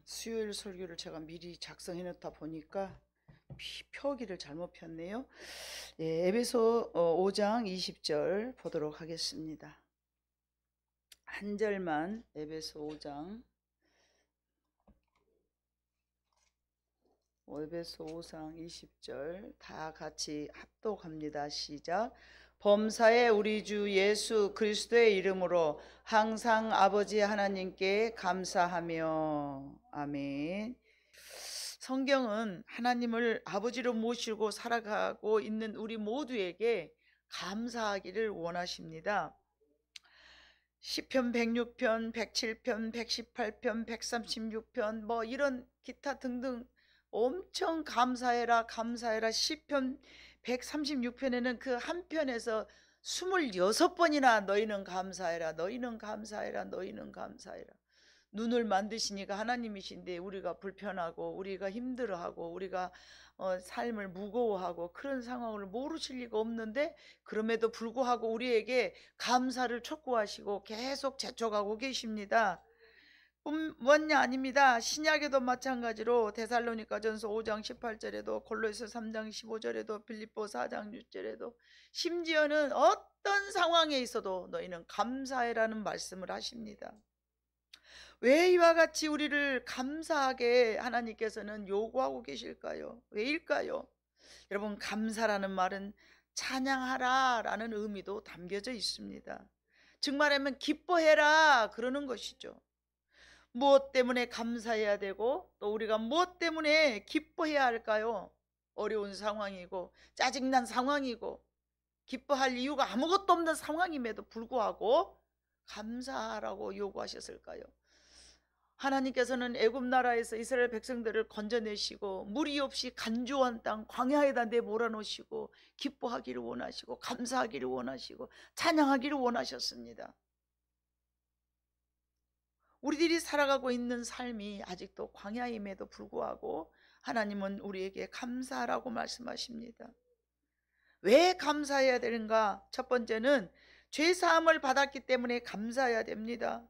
수요일 설교를 제가 미리 작성해 놓다 보니까 표기를 잘못 폈네요. 예, 에베소 5장 20절 보도록 하겠습니다. 한 절만 에베소 5장 20절 다 같이 합독합니다. 시작. 범사에 우리 주 예수 그리스도의 이름으로 항상 아버지 하나님께 감사하며. 아멘. 성경은 하나님을 아버지로 모시고 살아가고 있는 우리 모두에게 감사하기를 원하십니다. 시편 106편, 107편, 118편, 136편 뭐 이런 기타 등등 엄청 감사해라 감사해라. 시편 136편에는 그 한 편에서 26번이나 너희는 감사해라 너희는 감사해라 너희는 감사해라. 눈을 만드시니까 하나님이신데 우리가 불편하고 우리가 힘들어하고 우리가 삶을 무거워하고 그런 상황을 모르실 리가 없는데 그럼에도 불구하고 우리에게 감사를 촉구하시고 계속 재촉하고 계십니다. 뿐만이 아닙니다. 신약에도 마찬가지로 데살로니가전서 5장 18절에도 골로새 3장 15절에도 빌립보 4장 6절에도 심지어는 어떤 상황에 있어도 너희는 감사해라는 말씀을 하십니다. 왜 이와 같이 우리를 감사하게 하나님께서는 요구하고 계실까요? 왜일까요? 여러분, 감사라는 말은 찬양하라 라는 의미도 담겨져 있습니다. 즉 말하면 기뻐해라 그러는 것이죠. 무엇 때문에 감사해야 되고 또 우리가 무엇 때문에 기뻐해야 할까요? 어려운 상황이고 짜증난 상황이고 기뻐할 이유가 아무것도 없는 상황임에도 불구하고 감사하라고 요구하셨을까요? 하나님께서는 애굽 나라에서 이스라엘 백성들을 건져내시고 무리 없이 간조한 땅 광야에다 내몰아놓으시고 기뻐하기를 원하시고 감사하기를 원하시고 찬양하기를 원하셨습니다. 우리들이 살아가고 있는 삶이 아직도 광야임에도 불구하고 하나님은 우리에게 감사하라고 말씀하십니다. 왜 감사해야 되는가? 첫 번째는 죄사함을 받았기 때문에 감사해야 됩니다.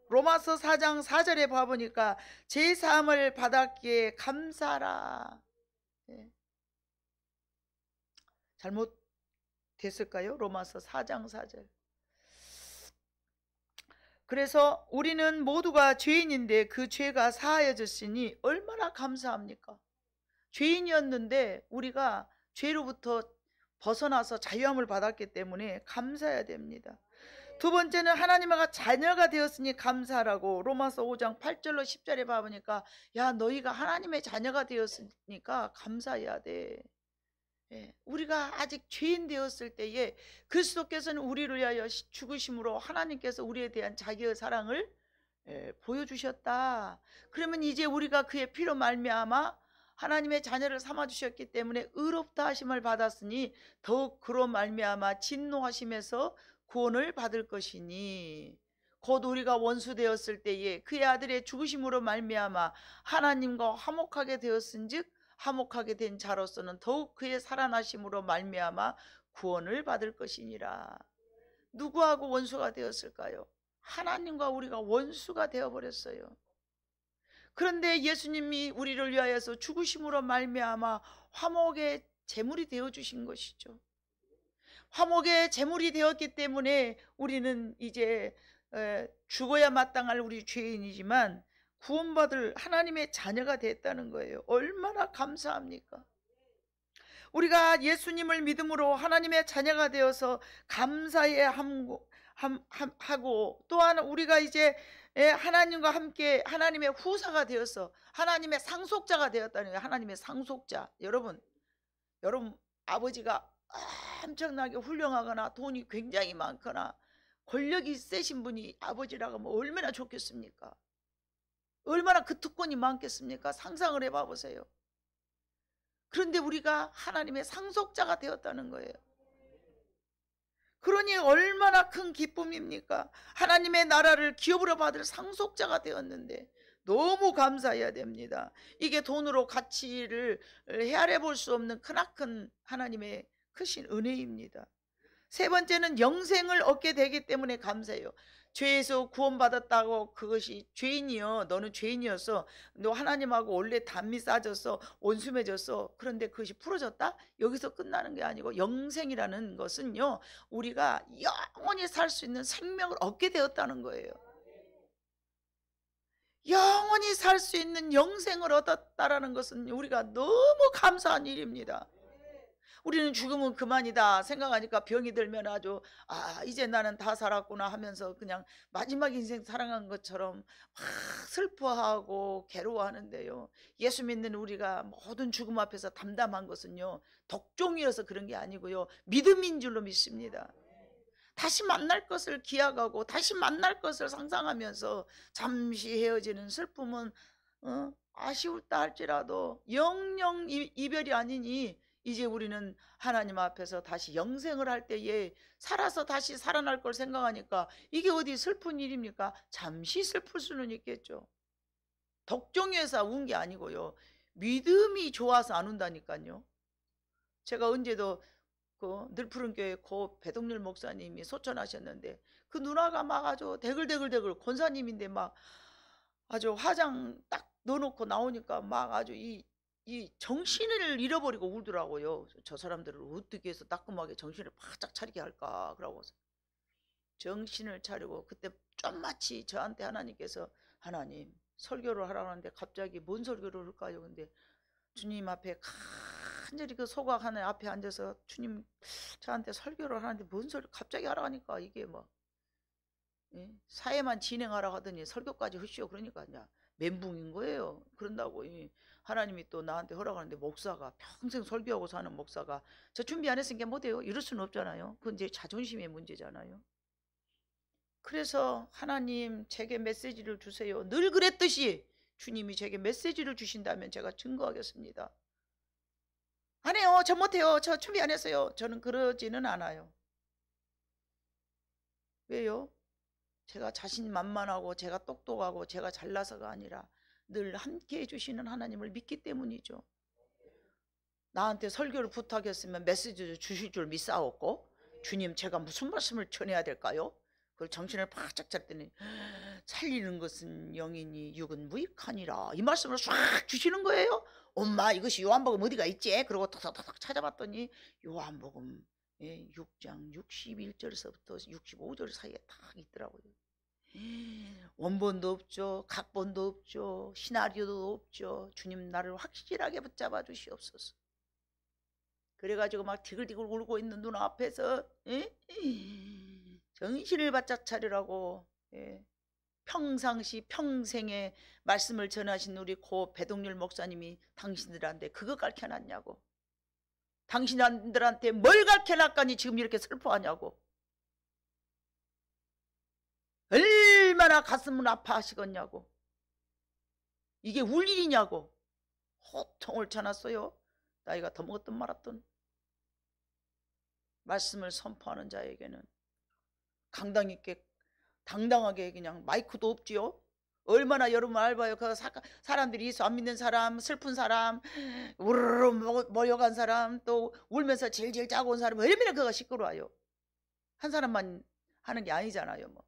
로마서 4장 4절에 봐보니까 죄사함을 받았기에 감사하라. 네. 잘못됐을까요? 로마서 4장 4절. 그래서 우리는 모두가 죄인인데 그 죄가 사하여졌으니 얼마나 감사합니까? 죄인이었는데 우리가 죄로부터 벗어나서 자유함을 받았기 때문에 감사해야 됩니다. 두 번째는 하나님과 자녀가 되었으니 감사하라고 로마서 5장 8절로 10절에 봐보니까 야 너희가 하나님의 자녀가 되었으니까 감사해야 돼. 우리가 아직 죄인 되었을 때에 그리스도께서는 우리를 위하여 죽으심으로 하나님께서 우리에 대한 자기의 사랑을 보여주셨다. 그러면 이제 우리가 그의 피로 말미암아 하나님의 자녀를 삼아주셨기 때문에 의롭다 하심을 받았으니 더욱 그로 말미암아 진노하심에서 구원을 받을 것이니 곧 우리가 원수 되었을 때에 그의 아들의 죽으심으로 말미암아 하나님과 화목하게 되었은즉 화목하게 된 자로서는 더욱 그의 살아나심으로 말미암아 구원을 받을 것이니라. 누구하고 원수가 되었을까요? 하나님과 우리가 원수가 되어버렸어요. 그런데 예수님이 우리를 위하여서 죽으심으로 말미암아 화목의 제물이 되어주신 것이죠. 화목의 제물이 되었기 때문에 우리는 이제 죽어야 마땅할 우리 죄인이지만 구원받을 하나님의 자녀가 됐다는 거예요. 얼마나 감사합니까? 우리가 예수님을 믿음으로 하나님의 자녀가 되어서 감사해야 하고 또한 우리가 이제 하나님과 함께 하나님의 후사가 되어서 하나님의 상속자가 되었다는 거예요. 하나님의 상속자. 여러분 아버지가 엄청나게 훌륭하거나 돈이 굉장히 많거나 권력이 세신 분이 아버지라고 하면 얼마나 좋겠습니까? 얼마나 그 특권이 많겠습니까? 상상을 해봐 보세요. 그런데 우리가 하나님의 상속자가 되었다는 거예요. 그러니 얼마나 큰 기쁨입니까? 하나님의 나라를 기업으로 받을 상속자가 되었는데 너무 감사해야 됩니다. 이게 돈으로 가치를 헤아려 볼 수 없는 크나큰 하나님의 크신 은혜입니다. 세 번째는 영생을 얻게 되기 때문에 감사해요. 죄에서 구원받았다고 그것이 죄인이요, 너는 죄인이었어, 너 하나님하고 원래 담이 싸졌어, 온순해졌어, 그런데 그것이 풀어졌다? 여기서 끝나는 게 아니고 영생이라는 것은요, 우리가 영원히 살 수 있는 생명을 얻게 되었다는 거예요. 영원히 살 수 있는 영생을 얻었다라는 것은 우리가 너무 감사한 일입니다. 우리는 죽으면 그만이다 생각하니까 병이 들면 아주 이제 나는 다 살았구나 하면서 그냥 마지막 인생 살아간 것처럼 막 슬퍼하고 괴로워하는데요, 예수 믿는 우리가 모든 죽음 앞에서 담담한 것은요, 덕종이어서 그런 게 아니고요, 믿음인 줄로 믿습니다. 다시 만날 것을 기약하고 다시 만날 것을 상상하면서 잠시 헤어지는 슬픔은 아쉬울다 할지라도 영영 이별이 아니니 이제 우리는 하나님 앞에서 다시 영생을 할 때에 살아서 다시 살아날 걸 생각하니까 이게 어디 슬픈 일입니까? 잠시 슬플 수는 있겠죠. 덕종에서 운 게 아니고요, 믿음이 좋아서 안 운다니까요. 제가 언제도 그 늘푸른교회 고 배동률 목사님이 소천하셨는데 그 누나가 막 아주 대글대글 권사님인데 막 아주 화장 딱 넣어놓고 나오니까 막 아주 이 정신을 잃어버리고 울더라고요. 저 사람들을 어떻게 해서 따끔하게 정신을 바짝 차리게 할까 그러고 정신을 차리고, 그때 좀 마치 저한테 하나님께서 하나님 설교를 하라고 하는데 갑자기 뭔 설교를 할까요? 근데 주님 앞에 간절히 그 소각 하나 앞에 앉아서 주님 저한테 설교를 하는데 뭔 소리 갑자기 하라니까 이게 뭐 사회만 진행하라고 하더니 설교까지 하시오 그러니까 그냥 멘붕인 거예요. 그런다고 하나님이 또 나한테 허락하는데, 목사가 평생 설교하고 사는 목사가 저 준비 안 했으니까 못해요 이럴 수는 없잖아요. 그건 이제 자존심의 문제잖아요. 그래서 하나님 제게 메시지를 주세요. 늘 그랬듯이 주님이 제게 메시지를 주신다면 제가 증거하겠습니다. 안 해요, 저 못해요, 저 준비 안 했어요, 저는 그러지는 않아요. 왜요? 제가 자신만만하고 제가 똑똑하고 제가 잘나서가 아니라 늘 함께 해주시는 하나님을 믿기 때문이죠. 나한테 설교를 부탁했으면 메시지를 주실 줄 믿사옵고, 주님 제가 무슨 말씀을 전해야 될까요? 그걸 정신을 바짝 차렸더니 살리는 것은 영이니 육은 무익하니라 이 말씀을 싹 주시는 거예요. 엄마 이것이 요한복음 어디가 있지? 그러고 탁탁탁 찾아봤더니 요한복음 6장 61절에서부터 65절 사이에 딱 있더라고요. 원본도 없죠, 각본도 없죠, 시나리오도 없죠. 주님 나를 확실하게 붙잡아 주시옵소서. 그래가지고 막 디글디글 울고 있는 누나 앞에서 정신을 바짝 차리라고 평상시 평생의 말씀을 전하신 우리 고 배동률 목사님이 당신들한테 그거 가르쳐놨냐고, 당신들한테 뭘 가르쳐놨까니 지금 이렇게 슬퍼하냐고, 얼마나 가슴은 아파하시겠냐고, 이게 울 일이냐고 호통을 쳐놨어요. 나이가 더 먹었든 말았든 말씀을 선포하는 자에게는 강당 있게 당당하게 그냥 마이크도 없지요. 얼마나 여러분 알바요. 그 사람들이 있어, 안 믿는 사람, 슬픈 사람, 우르르 모여간 사람, 또 울면서 질질 짜고 온 사람, 얼마나 그거 시끄러워요. 한 사람만 하는 게 아니잖아요. 뭐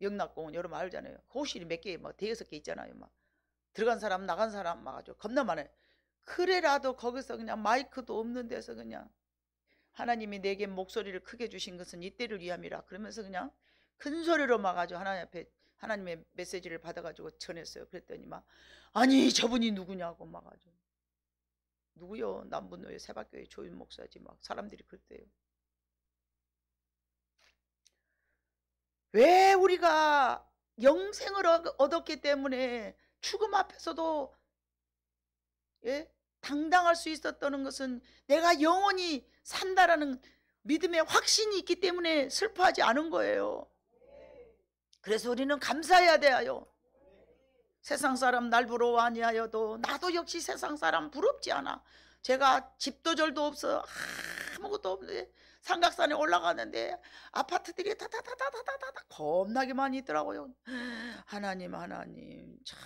영락공원 여러분 알잖아요. 호실이 몇 개, 막 대여섯 개 있잖아요. 막 들어간 사람 나간 사람 막 아주 겁나 많아요. 그래라도 거기서 그냥 마이크도 없는 데서 그냥 하나님이 내게 목소리를 크게 주신 것은 이때를 위함이라 그러면서 그냥 큰 소리로 막 아주 하나님 앞에 하나님의 메시지를 받아가지고 전했어요. 그랬더니 막 아니 저분이 누구냐고 막 아주 누구요? 남분노의 세박교회 조윤 목사지 막 사람들이 그랬대요. 왜 우리가 영생을 얻었기 때문에 죽음 앞에서도 당당할 수 있었다는 것은 내가 영원히 산다라는 믿음의 확신이 있기 때문에 슬퍼하지 않은 거예요. 그래서 우리는 감사해야 돼요. 세상 사람 날 부러워 아니하여도 나도 역시 세상 사람 부럽지 않아. 제가 집도 절도 없어, 아무것도 없는데 삼각산에 올라가는데 아파트들이 다다다다다다다 겁나게 많이 있더라고요. 하나님 참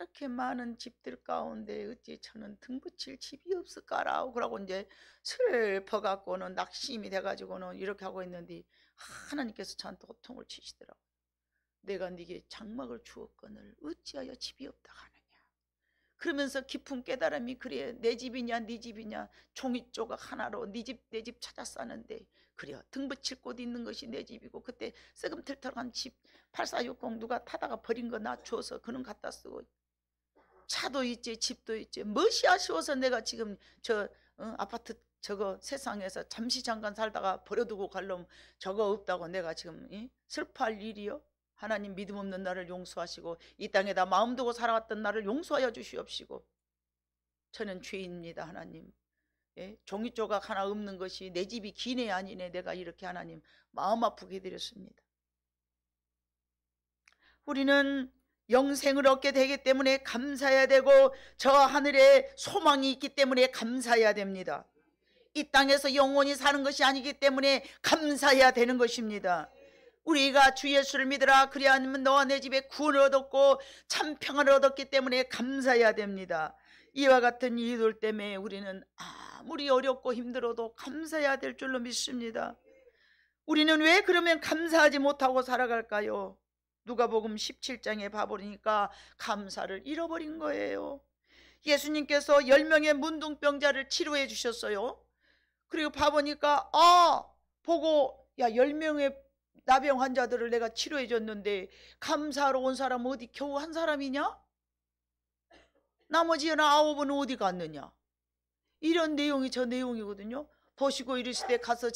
저렇게 많은 집들 가운데 어찌 저는 등붙일 집이 없을까라 그러고 이제 슬퍼갖고는 낙심이 돼가지고는 이렇게 하고 있는데 하나님께서 저한테 호통을 치시더라고요. 내가 네게 장막을 주었거늘 어찌하여 집이 없다 하느냐. 그러면서 깊은 깨달음이 그래 내 집이냐 네 집이냐 종이조각 하나로 네 집 내 집 찾아 싸는데 그래 등붙일 곳 있는 것이 내 집이고 그때 썩음틀틀한 집 8460 누가 타다가 버린 거 나 줘서 그는 갖다 쓰고 차도 있지 집도 있지 무엇이 아쉬워서 내가 지금 저 아파트 저거 세상에서 잠시 잠깐 살다가 버려두고 갈놈 저거 없다고 내가 지금 슬퍼할 일이요? 하나님 믿음 없는 나를 용서하시고 이 땅에다 마음 두고 살아왔던 나를 용서하여 주시옵시고 저는 죄인입니다. 하나님 종이조각 하나 없는 것이 내 집이 기네 아니네 내가 이렇게 하나님 마음 아프게 해드렸습니다. 우리는 영생을 얻게 되기 때문에 감사해야 되고 저 하늘에 소망이 있기 때문에 감사해야 됩니다. 이 땅에서 영원히 사는 것이 아니기 때문에 감사해야 되는 것입니다. 우리가 주 예수를 믿으라 그리하면 너와 내 집에 구원을 얻었고 참 평안을 얻었기 때문에 감사해야 됩니다. 이와 같은 이유들 때문에 우리는 아무리 어렵고 힘들어도 감사해야 될 줄로 믿습니다. 우리는 왜 그러면 감사하지 못하고 살아갈까요? 누가복음 17장에 봐보니까 감사를 잃어버린 거예요. 예수님께서 10명의 문둥병자를 치료해 주셨어요. 그리고 봐보니까 보고 야 10명의 나병 환자들을 내가 치료해 줬는데 감사하러 온 사람은 어디 겨우 한 사람이냐? 나머지 9은 어디 갔느냐? 이런 내용이 저 내용이거든요. 보시고 이르시되 가서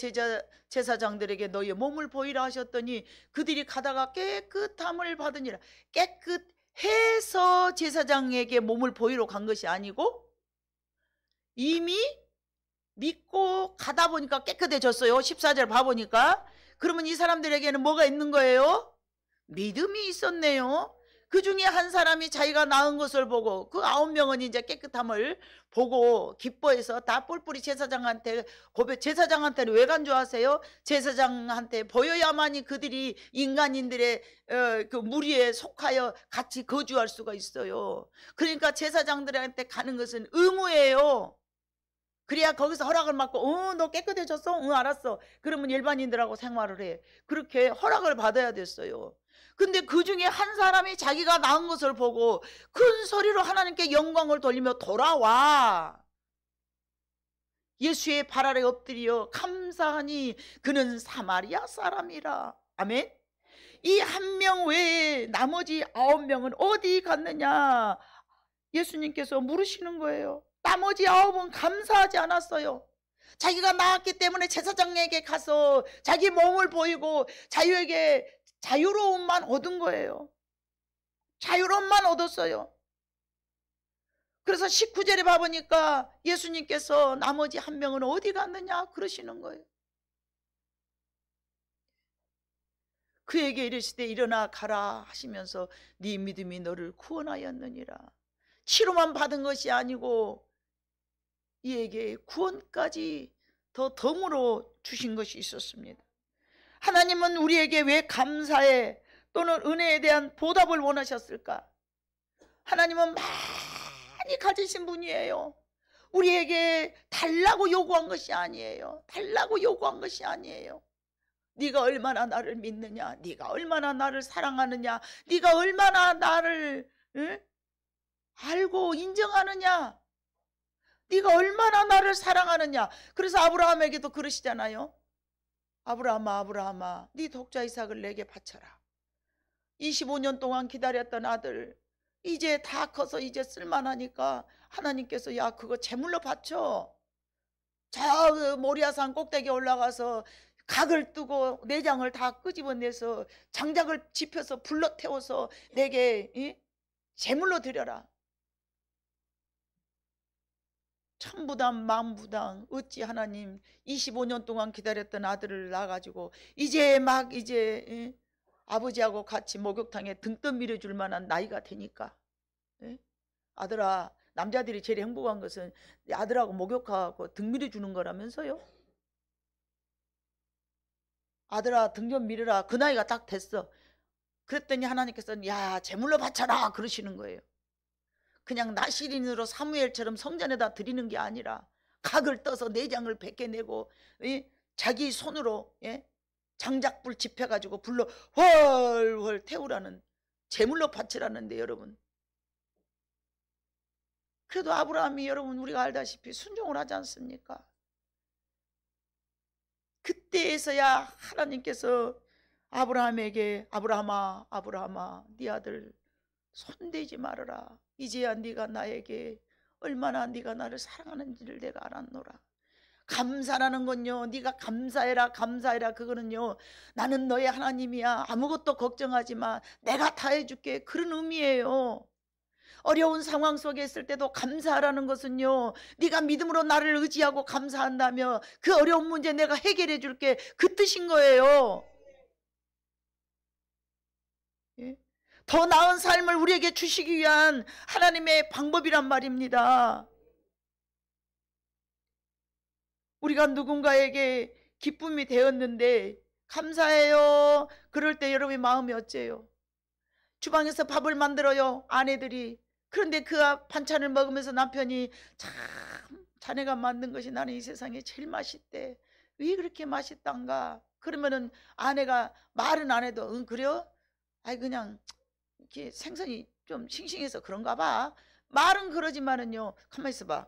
제사장들에게 너희의 몸을 보이라 하셨더니 그들이 가다가 깨끗함을 받으니라. 깨끗해서 제사장에게 몸을 보이러 간 것이 아니고 이미 믿고 가다 보니까 깨끗해졌어요. 14절 봐보니까. 그러면 이 사람들에게는 뭐가 있는 거예요? 믿음이 있었네요. 그 중에 한 사람이 자기가 낳은 것을 보고 그 9명은 이제 깨끗함을 보고 기뻐해서 다 뿔뿔이 제사장한테 고백. 제사장한테는 왜 간 줄 아세요? 제사장한테 보여야만이 그들이 인간인들의 그 무리에 속하여 같이 거주할 수가 있어요. 그러니까 제사장들한테 가는 것은 의무예요. 그래야 거기서 허락을 받고 너 깨끗해졌어? 응 알았어. 그러면 일반인들하고 생활을 해. 그렇게 허락을 받아야 됐어요. 근데 그 중에 한 사람이 자기가 낳은 것을 보고 큰 소리로 하나님께 영광을 돌리며 돌아와 예수의 발 아래 엎드려 감사하니 그는 사마리아 사람이라. 아멘. 이 한 명 외에 나머지 9명은 어디 갔느냐 예수님께서 물으시는 거예요. 나머지 9은 감사하지 않았어요. 자기가 낳았기 때문에 제사장에게 가서 자기 몸을 보이고 자유에게 자유로움만 얻은 거예요. 자유로움만 얻었어요. 그래서 19절에 봐보니까 예수님께서 나머지 한 명은 어디 갔느냐 그러시는 거예요. 그에게 이르시되 일어나 가라 하시면서 네 믿음이 너를 구원하였느니라. 치료만 받은 것이 아니고 이에게 구원까지 더 덤으로 주신 것이 있었습니다. 하나님은 우리에게 왜 감사해 또는 은혜에 대한 보답을 원하셨을까? 하나님은 많이 가지신 분이에요. 우리에게 달라고 요구한 것이 아니에요. 달라고 요구한 것이 아니에요. 네가 얼마나 나를 믿느냐, 네가 얼마나 나를 사랑하느냐, 네가 얼마나 나를 알고 인정하느냐, 네가 얼마나 나를 사랑하느냐. 그래서 아브라함에게도 그러시잖아요. 아브라함아 아브라함아 네 독자 이삭을 내게 바쳐라. 25년 동안 기다렸던 아들 이제 다 커서 이제 쓸만하니까 하나님께서 야 그거 제물로 바쳐. 저 모리아산 꼭대기에 올라가서 각을 뜨고 내장을 다 끄집어내서 장작을 짚어서 불러 태워서 내게 제물로 드려라. 천부당 만부당 어찌 하나님 25년 동안 기다렸던 아들을 낳아가지고 이제 막 아버지하고 같이 목욕탕에 등 떠밀어 줄 만한 나이가 되니까 아들아 남자들이 제일 행복한 것은 아들하고 목욕하고 등 밀어 주는 거라면서요. 아들아 등 좀 밀어라. 그 나이가 딱 됐어. 그랬더니 하나님께서는 야 제물로 바쳐라 그러시는 거예요. 그냥 나시린으로 사무엘처럼 성전에다 드리는 게 아니라 각을 떠서 내장을 벗겨내고 자기 손으로 장작불 집혀가지고 불로 훨훨 태우라는, 제물로 바치라는데 여러분, 그래도 아브라함이 여러분 우리가 알다시피 순종을 하지 않습니까? 그때에서야 하나님께서 아브라함에게 아브라함아 아브라함아 네 아들 손대지 말아라. 이제야 네가 나에게 얼마나 네가 나를 사랑하는지를 내가 알았노라. 감사라는 건요, 네가 감사해라 감사해라, 그거는요 나는 너의 하나님이야, 아무것도 걱정하지 마, 내가 다 해줄게, 그런 의미예요. 어려운 상황 속에 있을 때도 감사하라는 것은요, 네가 믿음으로 나를 의지하고 감사한다며 그 어려운 문제 내가 해결해 줄게, 그 뜻인 거예요. 예? 더 나은 삶을 우리에게 주시기 위한 하나님의 방법이란 말입니다. 우리가 누군가에게 기쁨이 되었는데 감사해요, 그럴 때 여러분의 마음이 어째요? 주방에서 밥을 만들어요, 아내들이. 그런데 그 반찬을 먹으면서 남편이 참 자네가 만든 것이 나는 이 세상에 제일 맛있대, 왜 그렇게 맛있단가? 그러면은 아내가 말은 안 해도 응 그래요? 아이 그냥 이렇게 생선이 좀 싱싱해서 그런가 봐. 말은 그러지만은요, 가만히 있어봐,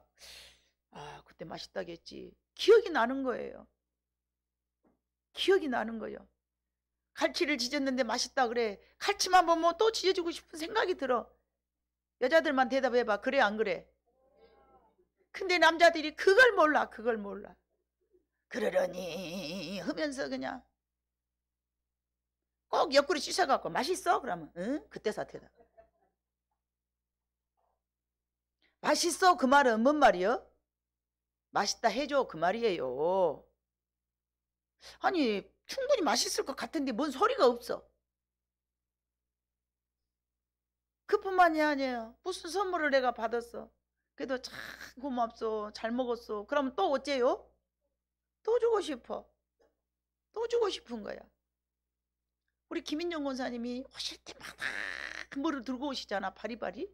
아 그때 맛있다겠지, 기억이 나는 거예요. 기억이 나는 거예요. 갈치를 지졌는데 맛있다 그래, 갈치만 보면 또 지져주고 싶은 생각이 들어. 여자들만 대답해봐, 그래 안 그래? 근데 남자들이 그걸 몰라. 그걸 몰라. 그러려니 하면서 그냥 꼭 옆구리 씻어갖고 맛있어? 그러면 응? 그때 사태다. 맛있어 그 말은 뭔 말이요? 맛있다 해줘 그 말이에요. 아니 충분히 맛있을 것 같은데 뭔 소리가 없어. 그뿐만이 아니에요. 무슨 선물을 내가 받았어, 그래도 참 고맙소, 잘 먹었어, 그러면 또 어째요? 또 주고 싶어. 또 주고 싶은 거야. 우리 김인정 권사님이 오실 때마다 뭐를 들고 오시잖아, 바리바리.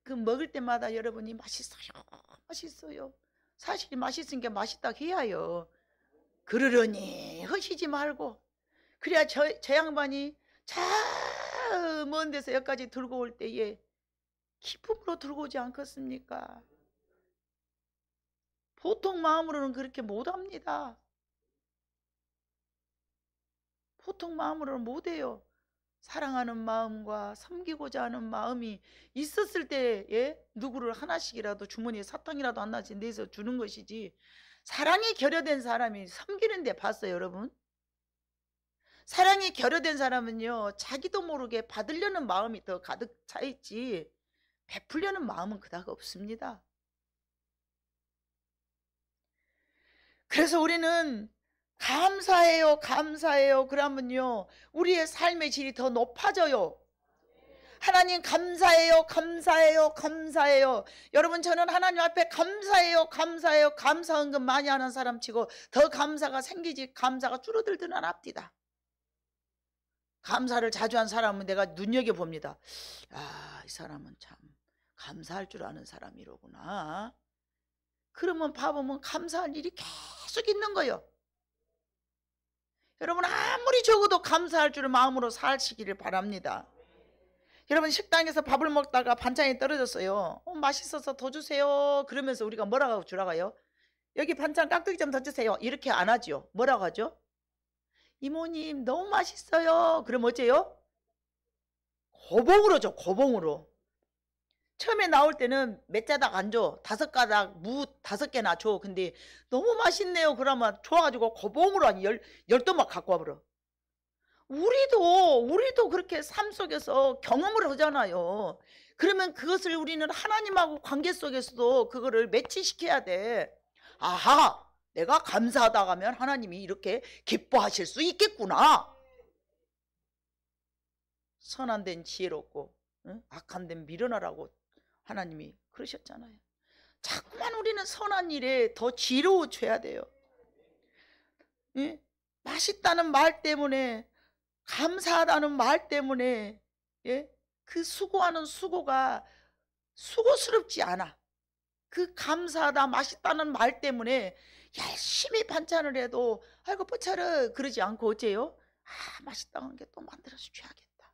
그 먹을 때마다 여러분이 맛있어요 맛있어요, 사실 맛있으니까 맛있다 해야요. 그러려니 하시지 말고, 그래야 저 양반이 저 먼 데서 여기까지 들고 올 때에 기쁨으로 들고 오지 않겠습니까? 보통 마음으로는 그렇게 못합니다. 보통 마음으로는 못해요. 사랑하는 마음과 섬기고자 하는 마음이 있었을 때에 누구를 하나씩이라도 주머니에 사탕이라도 하나씩 내서 주는 것이지, 사랑이 결여된 사람이 섬기는데 봤어요 여러분? 사랑이 결여된 사람은요 자기도 모르게 받으려는 마음이 더 가득 차있지 베풀려는 마음은 그닥 없습니다. 그래서 우리는 감사해요 감사해요 그러면요 우리의 삶의 질이 더 높아져요. 하나님 감사해요 감사해요 감사해요. 여러분 저는 하나님 앞에 감사해요 감사해요 감사헌금 많이 하는 사람 치고 더 감사가 생기지 감사가 줄어들지는 않았디다. 감사를 자주 한 사람은 내가 눈여겨봅니다. 아, 이 사람은 참 감사할 줄 아는 사람이로구나. 그러면 봐보면 감사할 일이 계속 있는 거예요. 여러분 아무리 적어도 감사할 줄을 마음으로 사시기를 바랍니다. 여러분 식당에서 밥을 먹다가 반찬이 떨어졌어요. 맛있어서 더 주세요 그러면서 우리가 뭐라고 주라고요? 여기 반찬 깍두기 좀 더 주세요 이렇게 안 하죠. 뭐라고 하죠? 이모님 너무 맛있어요. 그럼 어째요? 고봉으로 줘, 고봉으로. 처음에 나올 때는 몇 자닥 안 줘, 5가닥 무 5개나 줘. 근데 너무 맛있네요 그러면 좋아가지고 고봉으로 한 10도막 갖고 와버려. 우리도 그렇게 삶 속에서 경험을 하잖아요. 그러면 그것을 우리는 하나님하고 관계 속에서도 그거를 매치시켜야 돼. 아하, 내가 감사하다 하면 하나님이 이렇게 기뻐하실 수 있겠구나. 선한 데는 지혜롭고 악한 데는 미련하라고 하나님이 그러셨잖아요. 자꾸만 우리는 선한 일에 더 지혜로워져야 돼요. 맛있다는 말 때문에, 감사하다는 말 때문에 그 수고하는 수고가 수고스럽지 않아. 그 감사하다 맛있다는 말 때문에 열심히 반찬을 해도 아이고 뽀차르 그러지 않고 어째요? 아 맛있다는 게 또 만들어서 줘야겠다.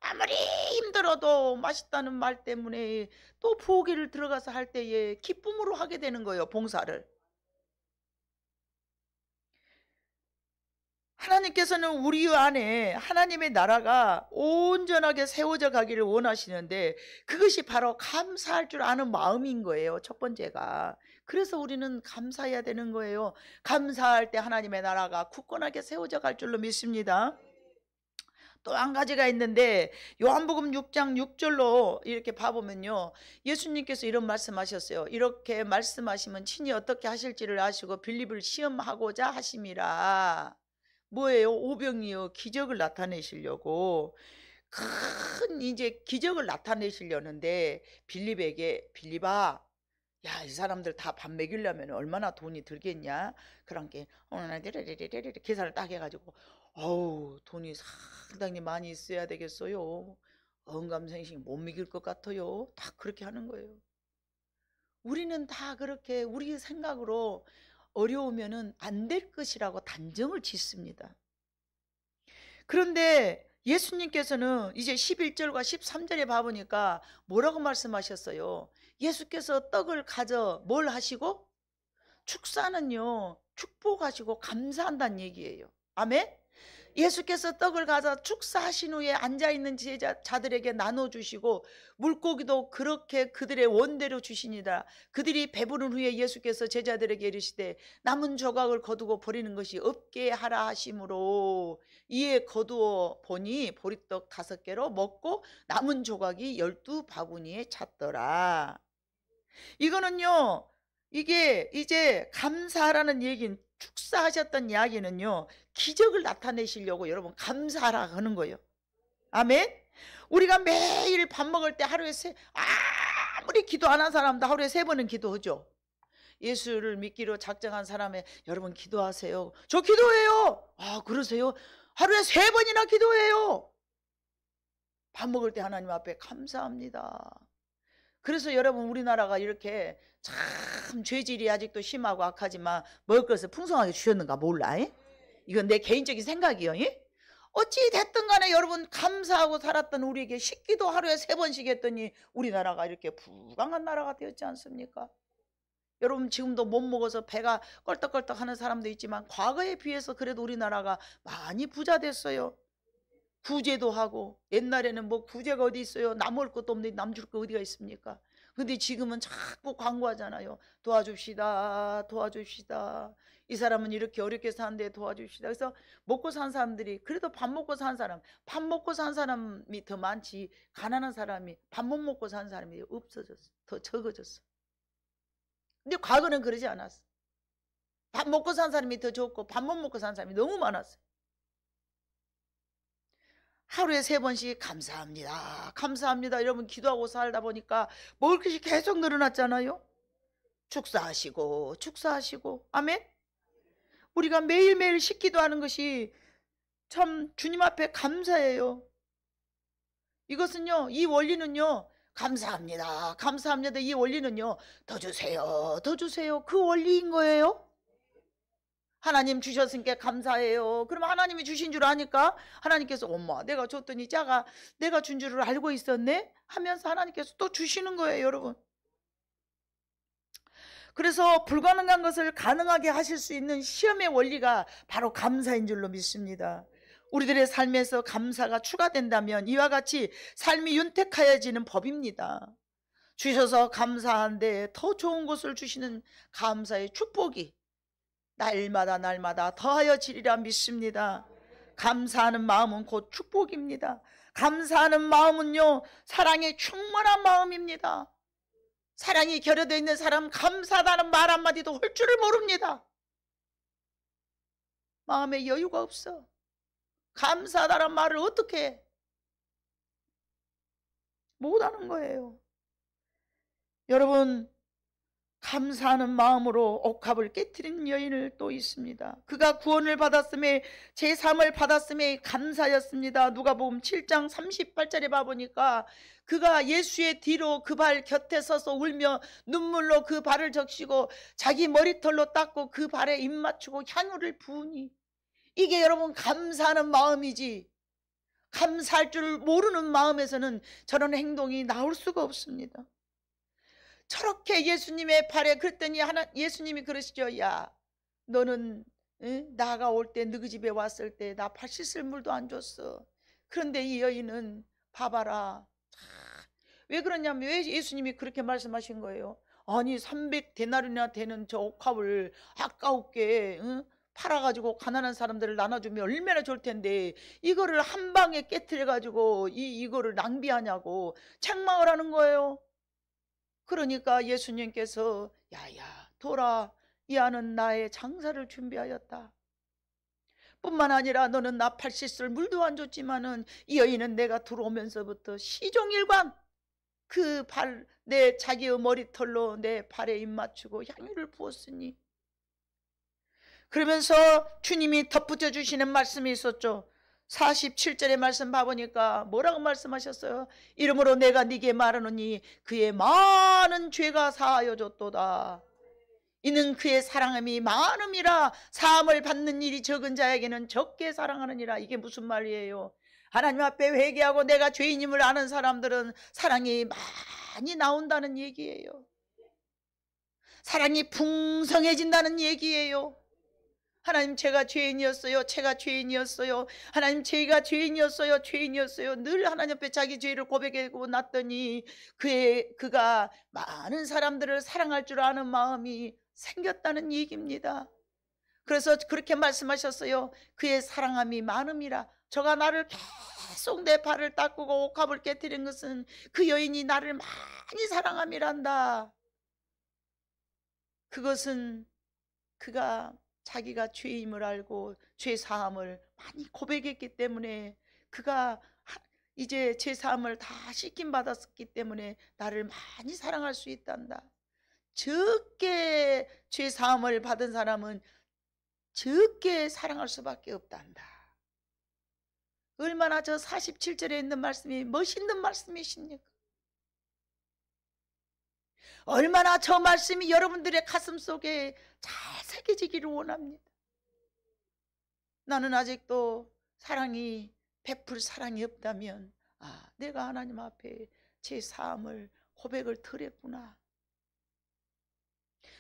아무리 힘들어도 맛있다는 말 때문에 또 부엌에를 들어가서 할 때에 기쁨으로 하게 되는 거예요. 봉사를. 하나님께서는 우리 안에 하나님의 나라가 온전하게 세워져 가기를 원하시는데 그것이 바로 감사할 줄 아는 마음인 거예요. 첫 번째가. 그래서 우리는 감사해야 되는 거예요. 감사할 때 하나님의 나라가 굳건하게 세워져 갈 줄로 믿습니다. 또 한 가지가 있는데 요한복음 6장 6절로 이렇게 봐보면요, 예수님께서 이런 말씀하셨어요. 이렇게 말씀하시면 친히 어떻게 하실지를 아시고 빌립을 시험하고자 하심이라. 뭐예요? 오병이어 기적을 나타내시려고 큰 이제 기적을 나타내시려는데 빌립에게 빌립아, 야, 이 사람들 다 밥 먹이려면 얼마나 돈이 들겠냐? 그런 게 계산을 딱 해가지고 어우 돈이 상당히 많이 있어야 되겠어요. 언감생심 못 먹일 것 같아요. 다 그렇게 하는 거예요. 우리는 다 그렇게 우리 생각으로 어려우면은 안 될 것이라고 단정을 짓습니다. 그런데 예수님께서는 이제 11절과 13절에 봐보니까 뭐라고 말씀하셨어요? 예수께서 떡을 가져 뭘 하시고? 축사는요 축복하시고 감사한다는 얘기예요. 아멘? 예수께서 떡을 가져 축사하신 후에 앉아있는 제자들에게 나눠주시고 물고기도 그렇게 그들의 원대로 주시니라. 그들이 배부른 후에 예수께서 제자들에게 이르시되 남은 조각을 거두고 버리는 것이 없게 하라 하심으로 이에 거두어 보니 보리떡 5개로 먹고 남은 조각이 12바구니에 찼더라. 이거는요, 이게 이제 감사하라는 얘기는, 축사하셨던 이야기는요 기적을 나타내시려고 여러분 감사하라 하는 거예요. 아멘. 우리가 매일 밥 먹을 때 하루에 아무리 기도 안 한 사람도 하루에 3번은 기도하죠. 예수를 믿기로 작정한 사람의 여러분 기도하세요. 저 기도해요. 아 그러세요? 하루에 3번이나 기도해요. 밥 먹을 때 하나님 앞에 감사합니다. 그래서 여러분 우리나라가 이렇게 참 죄질이 아직도 심하고 악하지만 먹을 것을 풍성하게 주셨는가 몰라. 이건 내 개인적인 생각이요. 어찌 됐든 간에 여러분 감사하고 살았던 우리에게 식기도 하루에 3번씩 했더니 우리나라가 이렇게 부강한 나라가 되었지 않습니까? 여러분 지금도 못 먹어서 배가 껄떡껄떡 하는 사람도 있지만 과거에 비해서 그래도 우리나라가 많이 부자 됐어요. 구제도 하고. 옛날에는 뭐 구제가 어디 있어요? 남 올 것도 없는데 남 줄 거 어디가 있습니까? 근데 지금은 자꾸 광고하잖아요. 도와줍시다 도와줍시다. 이 사람은 이렇게 어렵게 사는데 도와줍시다. 그래서 먹고 산 사람들이, 그래도 밥 먹고 산 사람, 밥 먹고 산 사람이 더 많지 가난한 사람이, 밥 못 먹고 산 사람이 없어졌어. 더 적어졌어. 근데 과거는 그러지 않았어. 밥 먹고 산 사람이 더 적고 밥 못 먹고 산 사람이 너무 많았어요. 하루에 3번씩 감사합니다 감사합니다 여러분 기도하고 살다 보니까 먹을 것이 계속 늘어났잖아요. 축사하시고 축사하시고. 아멘. 우리가 매일매일 식기도하는 것이 참 주님 앞에 감사해요. 이것은요, 이 원리는요, 감사합니다 감사합니다 이 원리는요, 더 주세요 더 주세요 그 원리인 거예요. 하나님 주셨으니까 감사해요. 그럼 하나님이 주신 줄 아니까 하나님께서 엄마 내가 줬더니 자가 내가 준 줄을 알고 있었네 하면서 하나님께서 또 주시는 거예요. 여러분, 그래서 불가능한 것을 가능하게 하실 수 있는 시험의 원리가 바로 감사인 줄로 믿습니다. 우리들의 삶에서 감사가 추가된다면 이와 같이 삶이 윤택하여지는 법입니다. 주셔서 감사한데 더 좋은 것을 주시는 감사의 축복이 날마다 날마다 더하여 지리라 믿습니다. 감사하는 마음은 곧 축복입니다. 감사하는 마음은요 사랑에 충만한 마음입니다. 사랑이 결여되어 있는 사람 감사하다는 말 한마디도 할 줄을 모릅니다. 마음에 여유가 없어. 감사하다는 말을 어떻게 해? 못하는 거예요. 여러분 감사하는 마음으로 옥합을 깨트린 여인을 또 있습니다. 그가 구원을 받았음에, 제3을 받았음에 감사였습니다. 누가복음 7장 38절에 봐보니까 그가 예수의 뒤로 그 발 곁에 서서 울며 눈물로 그 발을 적시고 자기 머리털로 닦고 그 발에 입 맞추고 향유를 부으니, 이게 여러분 감사하는 마음이지, 감사할 줄 모르는 마음에서는 저런 행동이 나올 수가 없습니다. 저렇게 예수님의 발에, 그랬더니 예수님이 그러시죠. 야, 너는 나가 올 때, 너희 집에 왔을 때 나 발 씻을 물도 안 줬어. 그런데 이 여인은 봐봐라. 왜 그러냐면, 왜 예수님이 그렇게 말씀하신 거예요? 아니 300데나리나 되는 저 옥합을 아까웠게 팔아가지고 가난한 사람들을 나눠주면 얼마나 좋을 텐데 이거를 한 방에 깨트려가지고 이거를 낭비하냐고 책망을 하는 거예요. 그러니까 예수님께서 야야 돌아, 이 아는 나의 장사를 준비하였다. 뿐만 아니라 너는 나 발 씻을 물도 안 줬지만은 이 여인은 내가 들어오면서부터 시종일관 그 발, 내 자기의 머리털로 내 발에 입 맞추고 향유를 부었으니. 그러면서 주님이 덧붙여 주시는 말씀이 있었죠. 47절의 말씀 봐보니까 뭐라고 말씀하셨어요? 이러므로 내가 네게 말하노니 그의 많은 죄가 사하여 줬도다. 이는 그의 사랑함이 많음이라. 사함을 받는 일이 적은 자에게는 적게 사랑하느니라. 이게 무슨 말이에요? 하나님 앞에 회개하고 내가 죄인임을 아는 사람들은 사랑이 많이 나온다는 얘기예요. 사랑이 풍성해진다는 얘기예요. 하나님, 제가 죄인이었어요. 제가 죄인이었어요. 하나님, 제가 죄인이었어요. 죄인이었어요. 늘 하나님 앞에 자기 죄를 고백하고 났더니 그가 많은 사람들을 사랑할 줄 아는 마음이 생겼다는 얘기입니다. 그래서 그렇게 말씀하셨어요. 그의 사랑함이 많음이라. 저가 나를 계속 내 발을 닦고 옥합을 깨뜨린 것은 그 여인이 나를 많이 사랑함이란다. 그것은 그가 자기가 죄임을 알고 죄 사함을 많이 고백했기 때문에, 그가 이제 죄 사함을 다 씻김 받았기 때문에 나를 많이 사랑할 수 있단다. 적게 죄 사함을 받은 사람은 적게 사랑할 수밖에 없단다. 얼마나 저 47절에 있는 말씀이 멋있는 말씀이십니까? 얼마나 저 말씀이 여러분들의 가슴 속에 잘 새겨지기를 원합니다. 나는 아직도 사랑이, 베풀 사랑이 없다면 내가 하나님 앞에 제 사함을 고백을 드렸구나.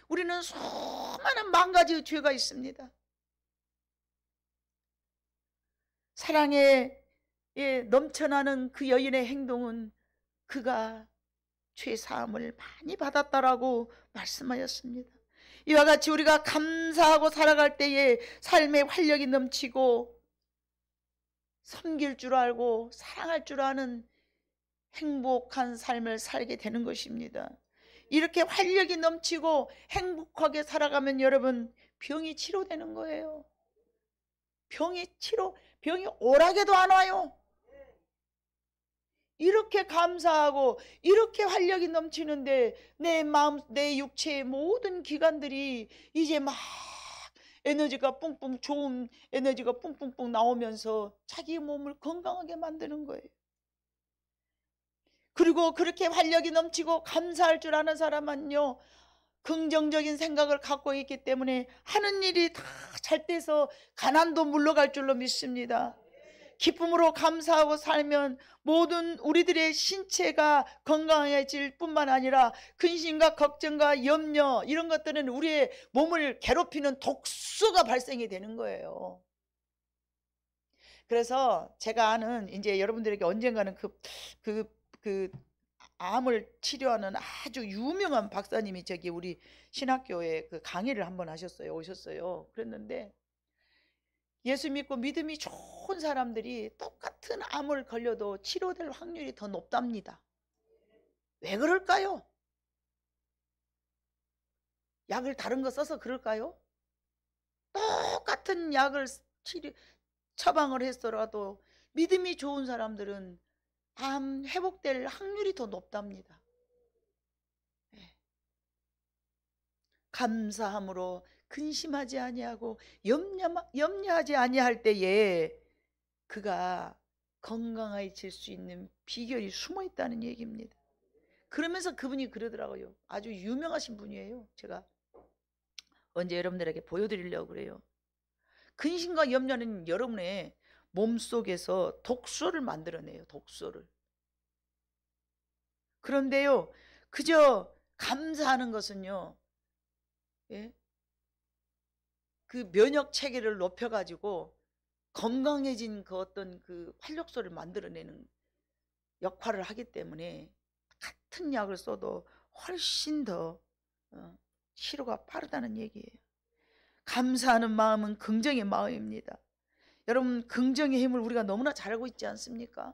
우리는 수많은 만 가지의 죄가 있습니다. 사랑에 넘쳐나는 그 여인의 행동은 그가 죄 사함을 많이 받았다라고 말씀하였습니다. 이와 같이 우리가 감사하고 살아갈 때에 삶의 활력이 넘치고 섬길 줄 알고 사랑할 줄 아는 행복한 삶을 살게 되는 것입니다. 이렇게 활력이 넘치고 행복하게 살아가면 여러분, 병이 치료되는 거예요. 병이 오락에도 안 와요. 이렇게 감사하고 이렇게 활력이 넘치는데 내 마음, 내 육체의 모든 기관들이 이제 막 에너지가 뿡뿡, 좋은 에너지가 뿡뿡뿡 나오면서 자기 몸을 건강하게 만드는 거예요. 그리고 그렇게 활력이 넘치고 감사할 줄 아는 사람은요, 긍정적인 생각을 갖고 있기 때문에 하는 일이 다 잘 돼서 가난도 물러갈 줄로 믿습니다. 기쁨으로 감사하고 살면 모든 우리들의 신체가 건강해질 뿐만 아니라 근심과 걱정과 염려, 이런 것들은 우리의 몸을 괴롭히는 독소가 발생이 되는 거예요. 그래서 제가 아는, 이제 여러분들에게 언젠가는 그 암을 치료하는 아주 유명한 박사님이 저기 우리 신학교에 그 강의를 한번 하셨어요. 오셨어요. 그랬는데 예수 믿고 믿음이 좋은 사람들이 똑같은 암을 걸려도 치료될 확률이 더 높답니다. 왜 그럴까요? 약을 다른 거 써서 그럴까요? 똑같은 약을 처방을 했더라도 믿음이 좋은 사람들은 암 회복될 확률이 더 높답니다. 감사함으로 근심하지 아니하고 염려하지 아니할 때에 그가 건강해질 수 있는 비결이 숨어 있다는 얘기입니다. 그러면서 그분이 그러더라고요. 아주 유명하신 분이에요. 제가 언제 여러분들에게 보여드리려고 그래요. 근심과 염려는 여러분의 몸속에서 독소를 만들어내요. 독소를. 그런데요, 그저 감사하는 것은요, 예? 그 면역 체계를 높여가지고 건강해진 그 어떤 그 활력소를 만들어내는 역할을 하기 때문에 같은 약을 써도 훨씬 더 치료가 빠르다는 얘기예요. 감사하는 마음은 긍정의 마음입니다. 여러분, 긍정의 힘을 우리가 너무나 잘 알고 있지 않습니까?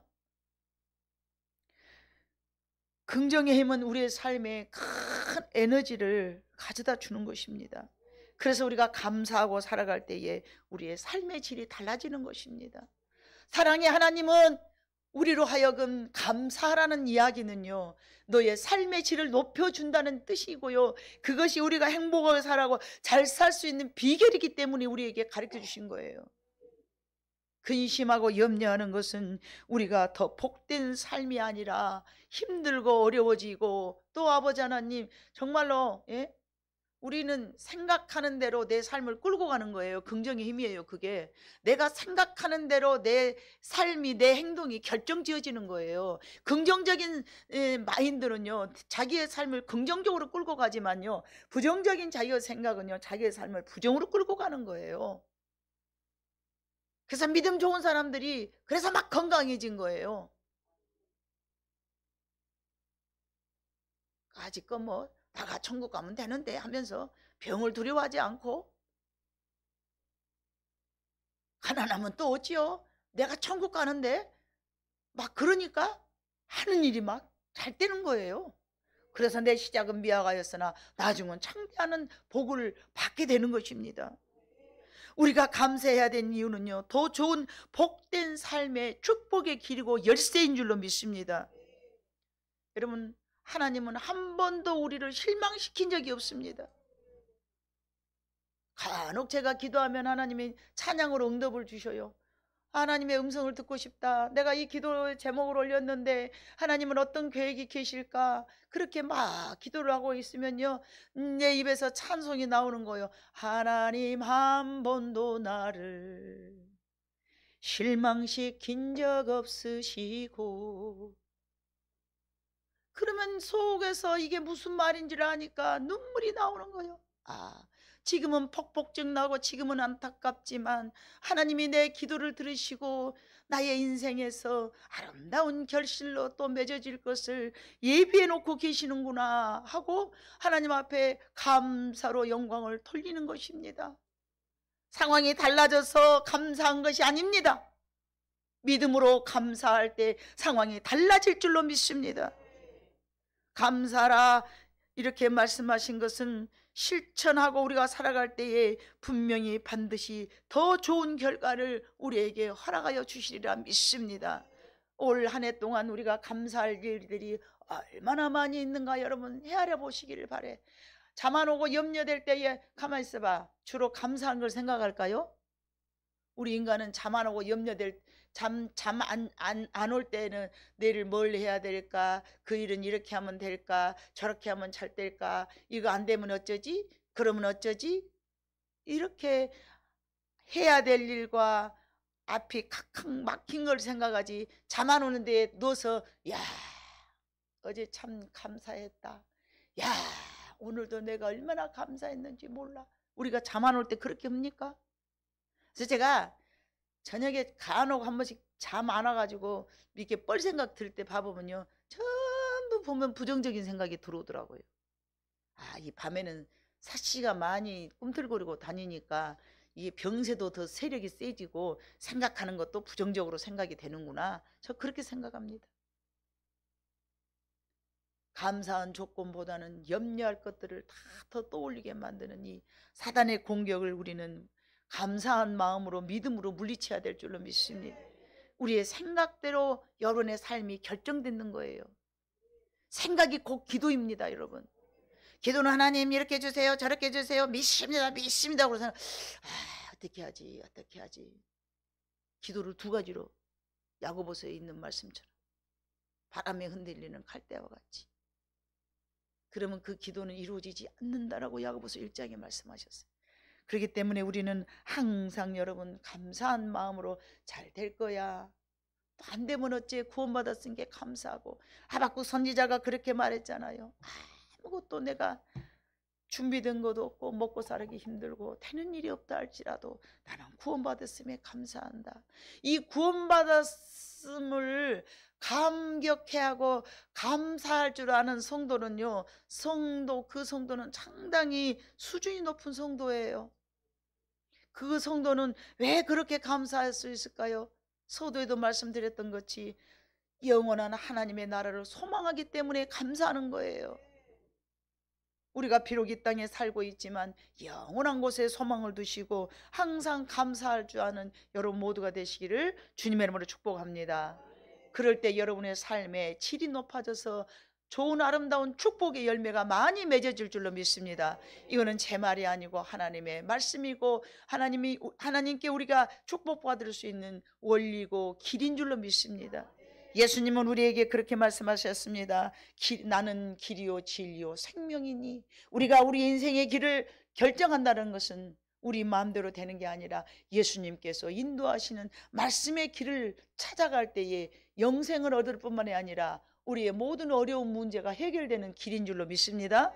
긍정의 힘은 우리의 삶에 큰 에너지를 가져다 주는 것입니다. 그래서 우리가 감사하고 살아갈 때에 우리의 삶의 질이 달라지는 것입니다. 사랑의 하나님은 우리로 하여금 감사하라는 이야기는요, 너의 삶의 질을 높여준다는 뜻이고요, 그것이 우리가 행복하게 살아고 잘 살 수 있는 비결이기 때문에 우리에게 가르쳐 주신 거예요. 근심하고 염려하는 것은 우리가 더 복된 삶이 아니라 힘들고 어려워지고, 또 아버지 하나님 정말로 우리는 생각하는 대로 내 삶을 끌고 가는 거예요. 긍정의 힘이에요. 그게 내가 생각하는 대로 내 삶이, 내 행동이 결정지어지는 거예요. 긍정적인 마인드는요, 자기의 삶을 긍정적으로 끌고 가지만요, 부정적인 자기의 생각은요, 자기의 삶을 부정으로 끌고 가는 거예요. 그래서 믿음 좋은 사람들이 그래서 막 건강해진 거예요. 아직껏 뭐 나가 천국 가면 되는데 하면서 병을 두려워하지 않고, 가난하면 또 어찌요? 내가 천국 가는데 막 그러니까 하는 일이 막 잘 되는 거예요. 그래서 내 시작은 미약하였으나 나중은 창대하는 복을 받게 되는 것입니다. 우리가 감사해야 되는 이유는요, 더 좋은 복된 삶의 축복의 길이고 열쇠인 줄로 믿습니다. 여러분, 하나님은 한 번도 우리를 실망시킨 적이 없습니다. 간혹 제가 기도하면 하나님이 찬양으로 응답을 주셔요. 하나님의 음성을 듣고 싶다, 내가 이 기도 제목을 올렸는데 하나님은 어떤 계획이 계실까, 그렇게 막 기도를 하고 있으면요, 내 입에서 찬송이 나오는 거예요. 하나님 한 번도 나를 실망시킨 적 없으시고. 그러면 속에서 이게 무슨 말인지를 아니까 눈물이 나오는 거예요. 지금은 폭복증 나고 지금은 안타깝지만 하나님이 내 기도를 들으시고 나의 인생에서 아름다운 결실로 또 맺어질 것을 예비해 놓고 계시는구나 하고 하나님 앞에 감사로 영광을 돌리는 것입니다. 상황이 달라져서 감사한 것이 아닙니다. 믿음으로 감사할 때 상황이 달라질 줄로 믿습니다. 감사라 이렇게 말씀하신 것은 실천하고 우리가 살아갈 때에 분명히 반드시 더 좋은 결과를 우리에게 허락하여 주시리라 믿습니다. 올 한 해 동안 우리가 감사할 일들이 얼마나 많이 있는가 여러분 헤아려 보시기를 바래. 잠 안 오고 염려될 때에 가만히 있어봐. 주로 감사한 걸 생각할까요? 우리 인간은 잠 안 오고 염려될 잠 안 올 때는 내일 뭘 해야 될까, 그 일은 이렇게 하면 될까, 저렇게 하면 잘 될까, 이거 안 되면 어쩌지, 그러면 어쩌지, 이렇게 해야 될 일과 앞이 칵칵 막힌 걸 생각하지, 잠 안 오는 데에 누워서 야 어제 참 감사했다, 야 오늘도 내가 얼마나 감사했는지 몰라. 우리가 잠 안 올 때 그렇게 합니까? 그래서 제가 저녁에 간혹 한 번씩 잠 안 와가지고 이렇게 뻘 생각 들 때 봐보면요, 전부 보면 부정적인 생각이 들어오더라고요. 이 밤에는 사씨가 많이 꿈틀거리고 다니니까 이 병세도 더 세력이 세지고 생각하는 것도 부정적으로 생각이 되는구나, 저 그렇게 생각합니다. 감사한 조건보다는 염려할 것들을 다 더 떠올리게 만드는 이 사단의 공격을 우리는 감사한 마음으로 믿음으로 물리쳐야 될 줄로 믿습니다. 우리의 생각대로 여러분의 삶이 결정되는 거예요. 생각이 곧 기도입니다. 여러분, 기도는 하나님 이렇게 해주세요, 저렇게 해주세요, 믿습니다, 믿습니다. 그래서 어떻게 하지, 어떻게 하지. 기도를 두 가지로, 야고보서에 있는 말씀처럼 바람에 흔들리는 갈대와 같이. 그러면 그 기도는 이루어지지 않는다라고 야고보서 1장에 말씀하셨어요. 그렇기 때문에 우리는 항상 여러분 감사한 마음으로 잘 될 거야, 또 안 되면 어째, 구원받았은 게 감사하고. 하박국 선지자가 그렇게 말했잖아요. 아무것도 내가 준비된 것도 없고 먹고 살기 힘들고 되는 일이 없다 할지라도 나는 구원받았음에 감사한다. 이 구원받았음을 감격해하고 감사할 줄 아는 성도는요, 그 성도는 상당히 수준이 높은 성도예요. 그 성도는 왜 그렇게 감사할 수 있을까요? 서두에도 말씀드렸던 것이 영원한 하나님의 나라를 소망하기 때문에 감사하는 거예요. 우리가 비록 이 땅에 살고 있지만 영원한 곳에 소망을 두시고 항상 감사할 줄 아는 여러분 모두가 되시기를 주님의 이름으로 축복합니다. 그럴 때 여러분의 삶에 질이 높아져서 좋은 아름다운 축복의 열매가 많이 맺어질 줄로 믿습니다. 이거는 제 말이 아니고 하나님의 말씀이고 하나님께 우리가 축복받을 수 있는 원리고 길인 줄로 믿습니다. 예수님은 우리에게 그렇게 말씀하셨습니다. 나는 길이요 진리요 생명이니. 우리가 우리 인생의 길을 결정한다는 것은 우리 마음대로 되는 게 아니라 예수님께서 인도하시는 말씀의 길을 찾아갈 때에 영생을 얻을 뿐만이 아니라 우리의 모든 어려운 문제가 해결되는 길인 줄로 믿습니다.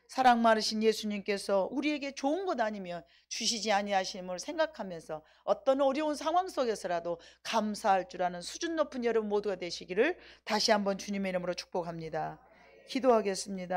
사랑 많으신 예수님께서 우리에게 좋은 것 아니면 주시지 아니하심을 생각하면서 어떤 어려운 상황 속에서라도 감사할 줄 아는 수준 높은 여러분 모두가 되시기를 다시 한번 주님의 이름으로 축복합니다. 기도하겠습니다.